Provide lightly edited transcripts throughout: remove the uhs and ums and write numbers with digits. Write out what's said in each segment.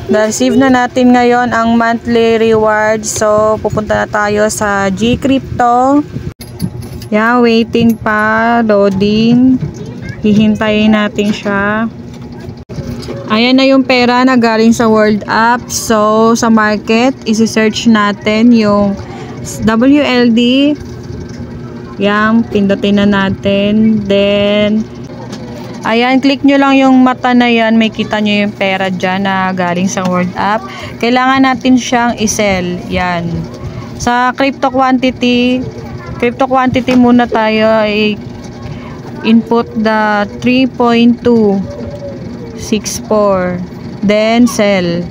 Na-receive na natin ngayon ang monthly reward. So, pupunta na tayo sa GCrypto. Yan, waiting pa. Loading. Hihintayin natin siya. Ayan na yung pera na galing sa World App. So, sa market, isi-search natin yung WLD. Yan, pindutin na natin. Then, ayan, click nyo lang yung mata na yan. May kita nyo yung pera dyan na galing sa World App. Kailangan natin siyang i-sell. Yan. Sa crypto quantity muna tayo. Input the 3.264. Then, sell.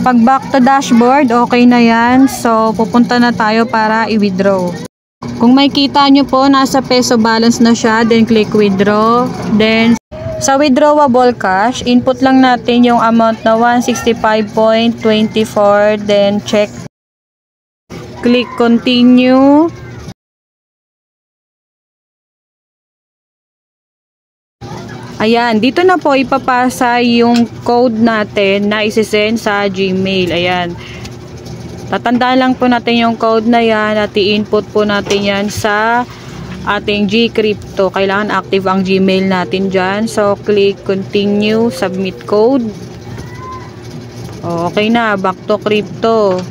Pag back to dashboard, okay na yan. So, pupunta na tayo para i-withdraw. Kung may kita nyo po, nasa peso balance na siya. Then, click withdraw. Then, sa withdrawable cash, input lang natin yung amount na 165.24. Then, check. Click continue. Ayan, dito na po ipapasa yung code natin na isi-send sa Gmail. Ayan. Tatandaan lang po natin yung code na yan at i-input po natin yan sa ating GCrypto. Kailangan active ang Gmail natin dyan. So, click continue, submit code. Okay na, back to crypto.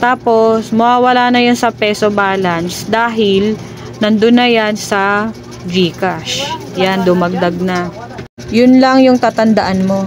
Tapos, mawawala na yan sa peso balance dahil nandun na yan sa GCash. Yan, dumagdag na. Yun lang yung tatandaan mo.